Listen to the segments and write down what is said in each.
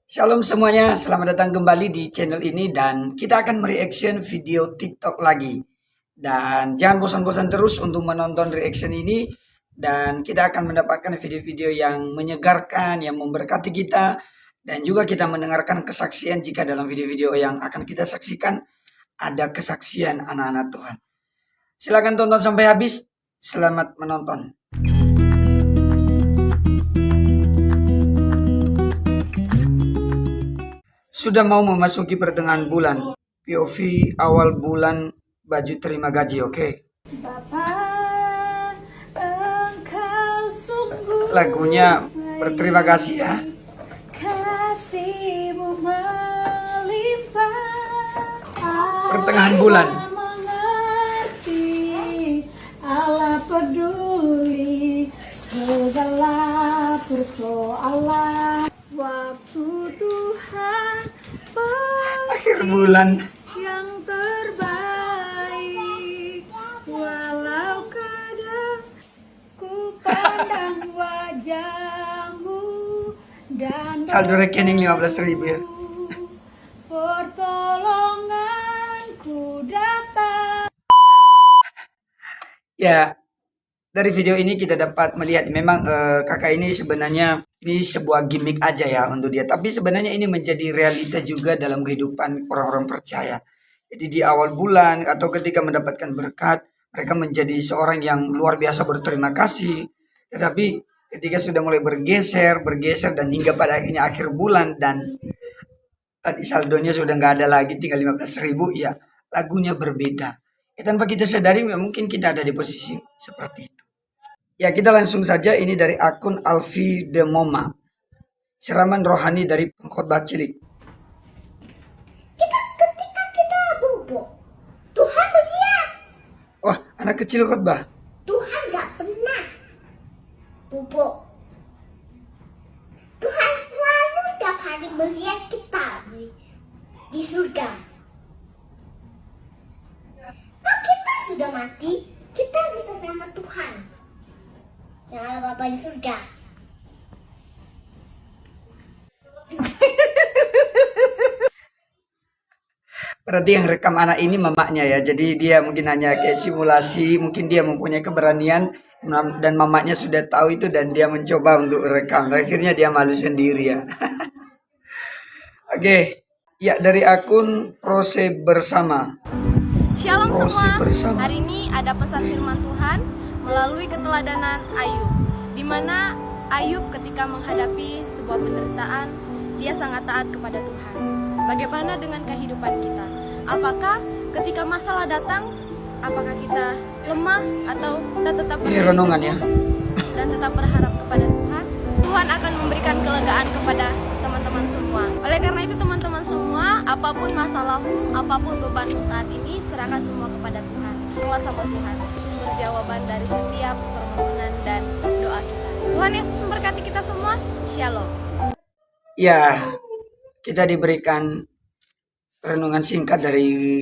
Shalom semuanya, selamat datang kembali di channel ini dan kita akan mereaction video TikTok lagi. Dan jangan bosan-bosan terus untuk menonton reaction ini dan kita akan mendapatkan video-video yang menyegarkan, yang memberkati kita dan juga kita mendengarkan kesaksian jika dalam video-video yang akan kita saksikan ada kesaksian anak-anak Tuhan. Silakan tonton sampai habis. Selamat menonton. Sudah mau memasuki pertengahan bulan. POV awal bulan baju terima gaji, oke? Bapa, engkau sungguh Lagunya berterima kasih ya. kasih-Mu melimpah. Pertengahan bulan. Allah mengerti, Allah peduli segala persoalan. Waktu Tuhan Akhir bulan. yang terbaik, walau kadang ku pandang wajah-Mu dan Saldo rekening 15.000 ya. pertolonganku datang. Ya, dari video ini kita dapat melihat memang kakak ini sebenarnya ini sebuah gimmick aja ya untuk dia. Tapi sebenarnya ini menjadi realita juga dalam kehidupan orang-orang percaya. Jadi di awal bulan atau ketika mendapatkan berkat, mereka menjadi seorang yang luar biasa berterima kasih. Tetapi ketika sudah mulai bergeser dan hingga pada akhirnya akhir bulan dan tadi saldonya sudah nggak ada lagi tinggal 15.000, ya lagunya berbeda. Ya, tanpa kita sadari mungkin kita ada di posisi seperti itu. Ya, kita langsung saja, ini dari akun Alfi Demoma. Siraman rohani dari pengkhotbah cilik. Ketika kita bubuk, Tuhan melihat. Wah, anak kecil khotbah. Tuhan gak pernah bubuk. Tuhan selalu setiap hari melihat kita di surga. Kalau kita sudah mati, kita bisa sama Tuhan yang ada Bapa di surga. Berarti yang rekam anak ini mamanya ya. Jadi dia mungkin hanya kayak simulasi, mungkin dia mempunyai keberanian dan mamanya sudah tahu itu dan dia mencoba untuk rekam. Akhirnya dia malu sendiri ya. Oke. Ya, dari akun Prose Bersama. Shalom Prose semua, Bersama. hari ini ada pesan firman Tuhan melalui keteladanan Ayub, di mana Ayub ketika menghadapi sebuah penderitaan, dia sangat taat kepada Tuhan. Bagaimana dengan kehidupan kita? Apakah ketika masalah datang, apakah kita lemah atau kita tetap Ini renungan ya. dan tetap berharap kepada Tuhan? Tuhan akan memberikan kelegaan kepada teman-teman semua. Oleh karena itu teman-teman semua, apapun masalahmu, apapun bebanmu saat ini, serahkan semua kepada Tuhan. Doa sama Tuhan, sumber jawaban dari setiap permohonan dan doa kita. Tuhan Yesus memberkati kita semua. Shalom. Ya, kita diberikan renungan singkat dari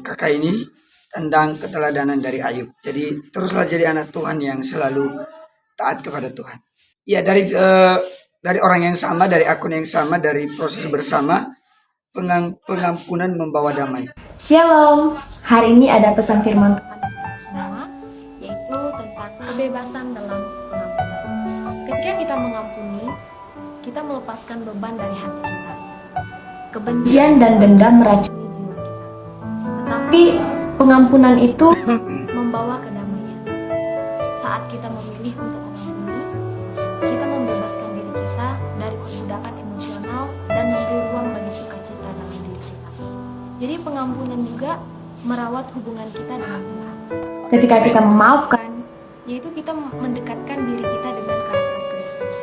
kakak ini tentang keteladanan dari Ayub. Jadi teruslah jadi anak Tuhan yang selalu taat kepada Tuhan. Ya, dari orang yang sama, dari akun yang sama, dari proses bersama, pengampunan membawa damai. Shalom, hari ini ada pesan firman Tuhan untuk kita semua, yaitu tentang kebebasan dalam pengampunan. Ketika kita mengampuni, kita melepaskan beban dari hati kita. Kebencian dan dendam meracuni jiwa kita. Tetapi pengampunan itu membawa kedamaian. Saat kita memilih untuk mengampuni, kita membebaskan diri kita dari perbudakan emosional dan memberi ruang bagi sukacita dalam diri kita. Jadi pengampunan juga merawat hubungan kita dengan Tuhan. Ketika kita memaafkan, yaitu kita mendekatkan diri kita dengan karakter Kristus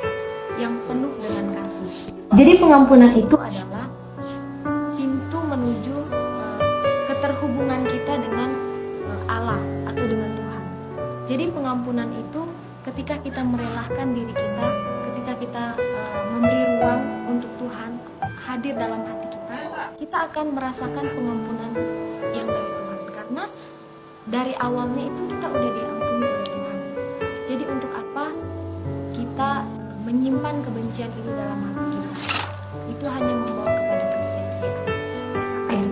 yang penuh dengan kasih. Jadi pengampunan itu adalah pintu menuju keterhubungan kita dengan Allah atau dengan Tuhan. Jadi pengampunan itu ketika kita merelakan diri kita, ketika kita memberi ruang untuk Tuhan hadir dalam hati kita akan merasakan pengampunan yang dari Tuhan. Karena dari awalnya itu kita udah diampuni oleh Tuhan. Jadi untuk apa kita menyimpan kebencian itu dalam hati kita?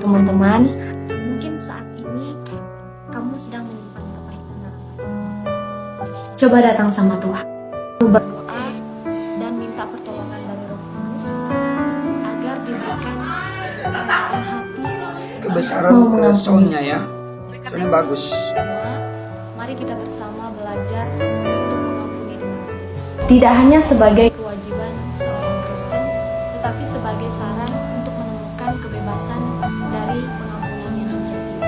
teman-teman, mungkin saat ini kamu sedang menyimpan kepahitan dalam hati. Coba datang sama Tuhan, berdoa dan minta pertolongan dari Roh Kudus agar diberikan kebesaran hati. Kebesaran soundnya ya, soundnya bagus. Semua, mari kita bersama belajar untuk mengampuni dengan tulus. Tidak hanya sebagai kewajiban seorang Kristen, tetapi sebagai saran untuk menemukan kebebasan dari pengampunan yang sejati.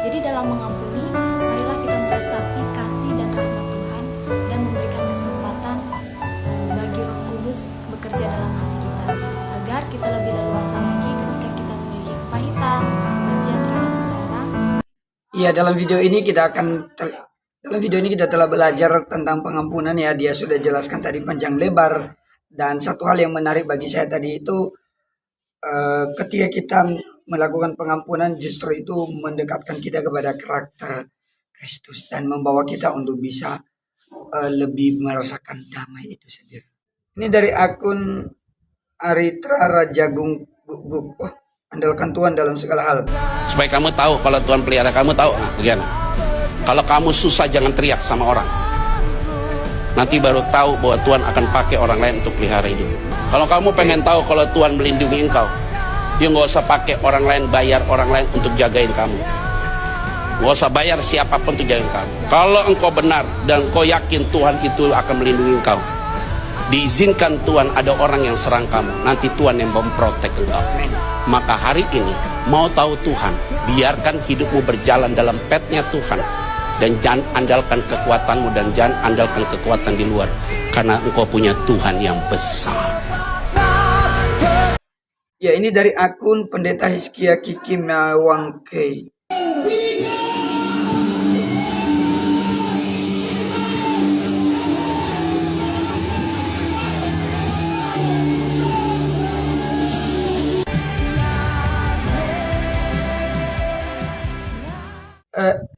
Jadi dalam mengampuni, marilah kita meresapi kasih dan rahmat Tuhan dan memberikan kesempatan bagi Roh Kudus bekerja dalam hati kita, agar kita lebih leluasa lagi ketika kita memiliki kepahitan, kebencian terhadap seseorang. Iya, dalam video ini kita telah belajar tentang pengampunan ya. Dia sudah jelaskan tadi panjang lebar, dan satu hal yang menarik bagi saya tadi itu ketika kita melakukan pengampunan justru itu mendekatkan kita kepada karakter Kristus dan membawa kita untuk bisa lebih merasakan damai itu sendiri. Ini dari akun Aritra Rajagung Guguk. Wah, andalkan Tuhan dalam segala hal. Supaya kamu tahu kalau Tuhan pelihara kamu, tahu bagaimana? Kalau kamu susah jangan teriak sama orang. Nanti baru tahu bahwa Tuhan akan pakai orang lain untuk pelihara hidup. Kalau kamu pengen tahu kalau Tuhan melindungi engkau, dia nggak usah pakai orang lain, bayar orang lain untuk jagain kamu. Nggak usah bayar siapapun untuk jagain kamu. Kalau engkau benar dan engkau yakin Tuhan itu akan melindungi engkau, diizinkan Tuhan ada orang yang serang kamu, nanti Tuhan yang memprotek engkau. Maka hari ini mau tahu Tuhan, biarkan hidupmu berjalan dalam petnya Tuhan, dan jangan andalkan kekuatanmu dan jangan andalkan kekuatan di luar, karena engkau punya Tuhan yang besar. Ya, ini dari akun Pendeta Hizkia Kiki Mawangkei.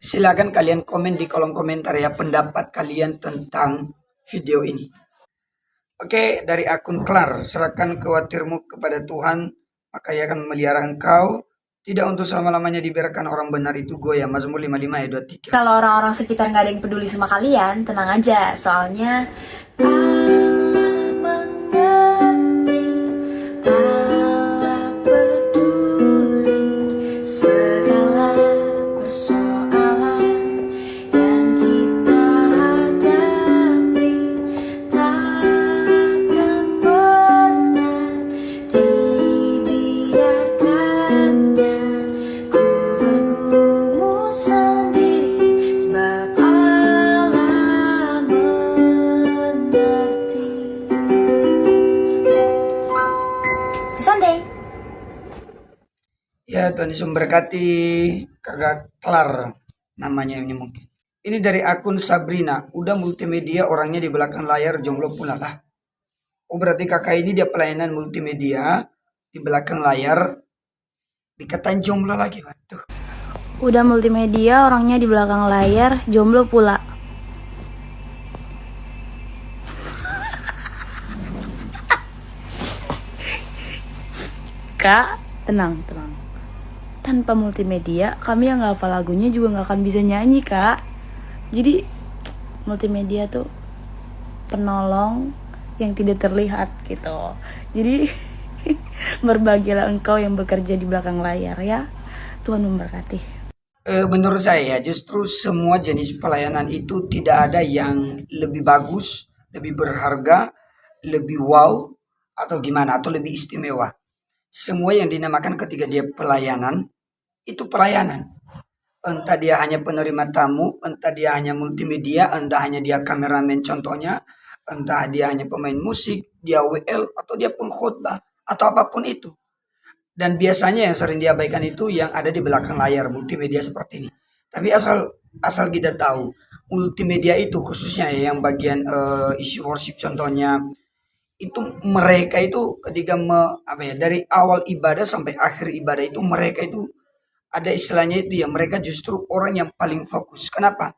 Silakan kalian komen di kolom komentar ya pendapat kalian tentang video ini. Oke, dari akun Klar, serahkan khawatirmu kepada Tuhan, maka Ia akan memelihara engkau. Tidak untuk selama-lamanya dibiarkan orang benar itu goyah. Mazmur 55 ayat 23. Kalau orang-orang sekitar nggak ada yang peduli sama kalian, tenang aja. Soalnya Allah mengerti, Allah peduli segala persoalan yang kita hadapi. Takkan pernah dibiarkannya ku bergumul sendiri, sebab Allah mengerti. Sunday. Ya, Tuhan Yesus memberkati Kakak Klar namanya ini mungkin. Ini dari akun Sabrina, udah multimedia orangnya di belakang layar jomblo pula lah. Oh, berarti kakak ini dia pelayanan multimedia di belakang layar dikatain jomblo lagi. Waduh. Udah multimedia, orangnya di belakang layar, jomblo pula. Kak, tenang. Tanpa multimedia, kami yang gak hafal lagunya juga gak akan bisa nyanyi, Kak. Jadi, multimedia tuh penolong yang tidak terlihat gitu. Jadi, berbahagialah engkau yang bekerja di belakang layar ya. Tuhan memberkati. Menurut saya justru semua jenis pelayanan itu tidak ada yang lebih bagus, lebih berharga, lebih wow, atau gimana, atau lebih istimewa. Semua yang dinamakan ketika dia pelayanan, itu pelayanan. Entah dia hanya penerima tamu, entah dia hanya multimedia, entah hanya dia kameramen contohnya, entah dia hanya pemain musik, dia WL, atau dia pengkhotbah, atau apapun itu. Dan biasanya yang sering diabaikan itu yang ada di belakang layar multimedia seperti ini. Tapi asal kita tahu, multimedia itu khususnya ya, yang bagian isi worship contohnya, itu mereka itu ketika dari awal ibadah sampai akhir ibadah itu mereka itu ada istilahnya itu ya, mereka justru orang yang paling fokus. Kenapa?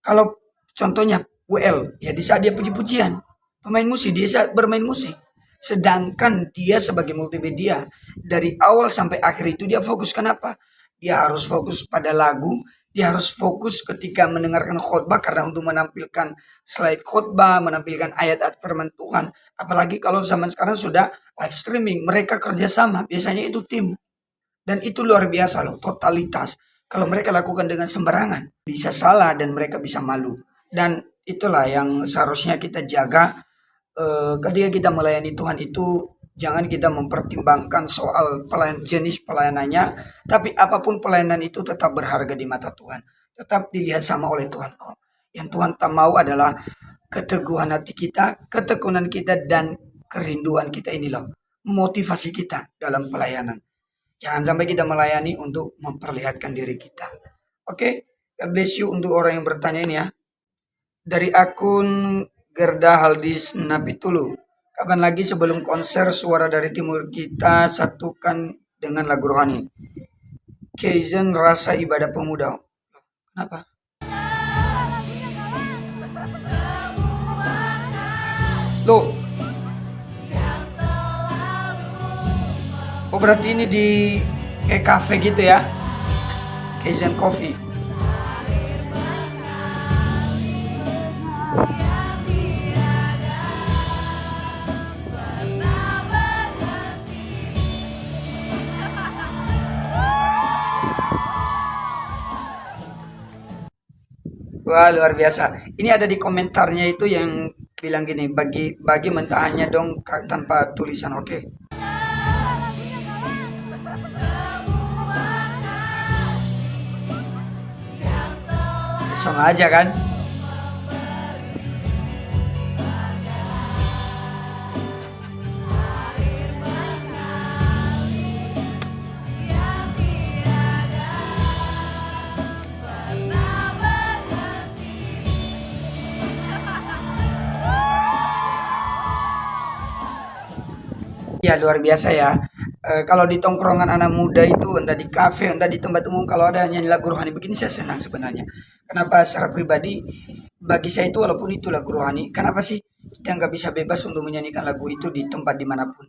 Kalau contohnya WL ya di saat dia puji-pujian, pemain musik dia saat bermain musik, Sedangkan dia sebagai multimedia dari awal sampai akhir itu dia fokus kenapa? Dia harus fokus pada lagu, dia harus fokus ketika mendengarkan khotbah karena untuk menampilkan slide khotbah, menampilkan ayat-ayat firman Tuhan. Apalagi kalau zaman sekarang sudah live streaming, mereka kerjasama, biasanya itu tim. Dan itu luar biasa loh, totalitas. Kalau mereka lakukan dengan sembarangan, bisa salah dan mereka bisa malu. Dan itulah yang seharusnya kita jaga ketika kita melayani Tuhan itu. Jangan kita mempertimbangkan soal jenis pelayanannya, tapi apapun pelayanan itu tetap berharga di mata Tuhan. Tetap dilihat sama oleh Tuhan kok. Yang Tuhan tak mau adalah keteguhan hati kita, ketekunan kita, dan kerinduan kita ini loh. Motivasi kita dalam pelayanan. Jangan sampai kita melayani untuk memperlihatkan diri kita. Oke, God bless you untuk orang yang bertanya ini ya. Dari akun Gerda Haldis Napitulu. Kapan lagi sebelum konser Suara dari Timur kita satukan dengan lagu rohani? Kaizen Rasa Ibadah Pemuda. Kenapa? Loh. Oh berarti ini di kayak cafe gitu ya? Kaizen Coffee. Wah luar biasa. Ini ada di komentarnya itu yang bilang gini, bagi mentahannya dong tanpa tulisan, oke? Sama aja kan? Ya luar biasa ya. Kalau di tongkrongan anak muda itu, entah di kafe, entah di tempat umum, kalau ada nyanyi lagu rohani begini saya senang sebenarnya. Kenapa? Secara pribadi, bagi saya itu walaupun itu lagu rohani, kenapa sih kita nggak bisa bebas untuk menyanyikan lagu itu di tempat dimanapun?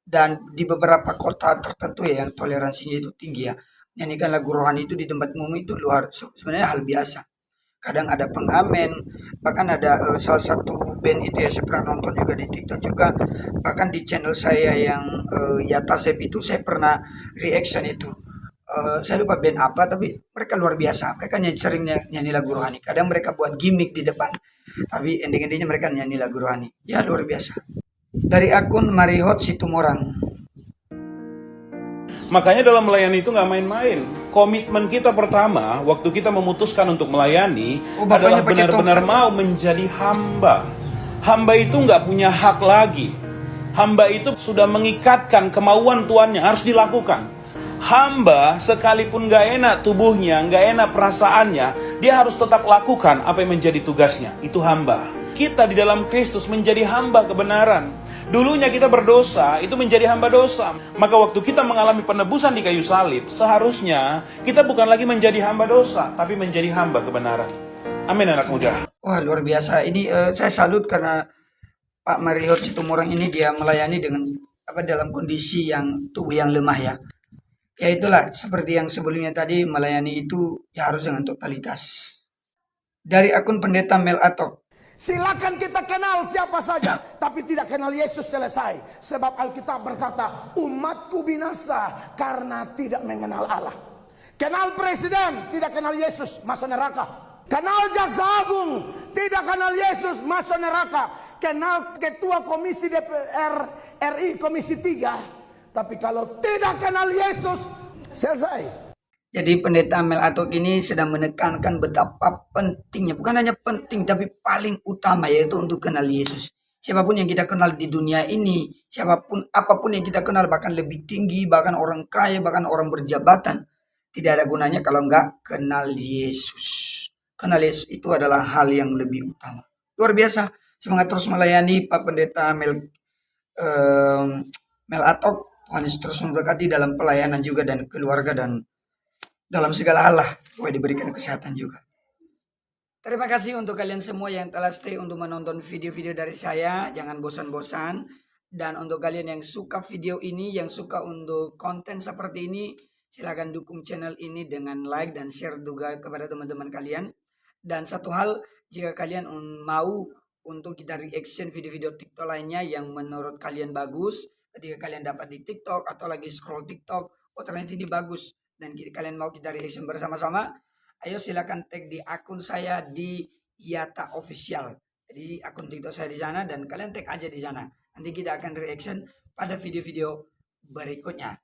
Dan di beberapa kota tertentu ya yang toleransinya itu tinggi ya, nyanyikan lagu rohani itu di tempat umum itu sebenarnya hal biasa. Kadang ada pengamen, bahkan ada salah satu band itu ya saya pernah nonton juga di TikTok juga, bahkan di channel saya yang Yatasep itu saya pernah reaction itu. Saya lupa band apa tapi mereka luar biasa, mereka sering nyanyi lagu rohani. Kadang mereka buat gimmick di depan, tapi ending-endingnya mereka nyanyi lagu rohani. Ya luar biasa. Dari akun Marihot Situmorang. Makanya dalam melayani itu nggak main-main. Komitmen kita pertama, waktu kita memutuskan untuk melayani, adalah benar-benar mau menjadi hamba. Hamba itu nggak punya hak lagi. Hamba itu sudah mengikatkan kemauan tuannya, harus dilakukan. Hamba sekalipun nggak enak tubuhnya, nggak enak perasaannya, dia harus tetap lakukan apa yang menjadi tugasnya. Itu hamba. Kita di dalam Kristus menjadi hamba kebenaran. Dulunya kita berdosa, itu menjadi hamba dosa. Maka waktu kita mengalami penebusan di kayu salib, seharusnya kita bukan lagi menjadi hamba dosa, tapi menjadi hamba kebenaran. Amin anak muda. Wah luar biasa. Ini saya salut karena Pak Marihot Situmorang ini dia melayani dengan dalam kondisi yang tubuh yang lemah ya. Ya itulah seperti yang sebelumnya tadi, melayani itu ya harus dengan totalitas. Dari akun pendeta Mel Atok. Silakan kita kenal siapa saja, tapi tidak kenal Yesus selesai. Sebab Alkitab berkata, umatku binasa karena tidak mengenal Allah. Kenal presiden, tidak kenal Yesus, masuk neraka. Kenal jaksa agung, tidak kenal Yesus, masuk neraka. Kenal ketua komisi DPR RI komisi 3, tapi kalau tidak kenal Yesus, selesai. Jadi pendeta Mel Atok ini sedang menekankan betapa pentingnya, bukan hanya penting tapi paling utama yaitu untuk kenal Yesus. Siapapun yang kita kenal di dunia ini, apapun yang kita kenal, bahkan lebih tinggi, bahkan orang kaya, bahkan orang berjabatan, tidak ada gunanya kalau enggak kenal Yesus. Kenal Yesus itu adalah hal yang lebih utama. Luar biasa, semangat terus melayani Pak Pendeta Mel Atok. Tuhan Yesus terus memberkati dalam pelayanan juga dan keluarga dan dalam segala hal lah, supaya diberikan kesehatan juga. Terima kasih untuk kalian semua yang telah stay untuk menonton video-video dari saya. Jangan bosan-bosan. Dan untuk kalian yang suka video ini, yang suka untuk konten seperti ini, silahkan dukung channel ini dengan like dan share juga kepada teman-teman kalian. Dan satu hal, jika kalian mau untuk kita reaction video-video TikTok lainnya yang menurut kalian bagus, ketika kalian dapat di TikTok atau lagi scroll TikTok, oh ternyata ini bagus, dan kalian mau kita reaction bersama-sama, ayo silakan tag di akun saya di Yata Official. Jadi akun TikTok saya di sana dan kalian tag aja di sana. Nanti kita akan reaction pada video-video berikutnya.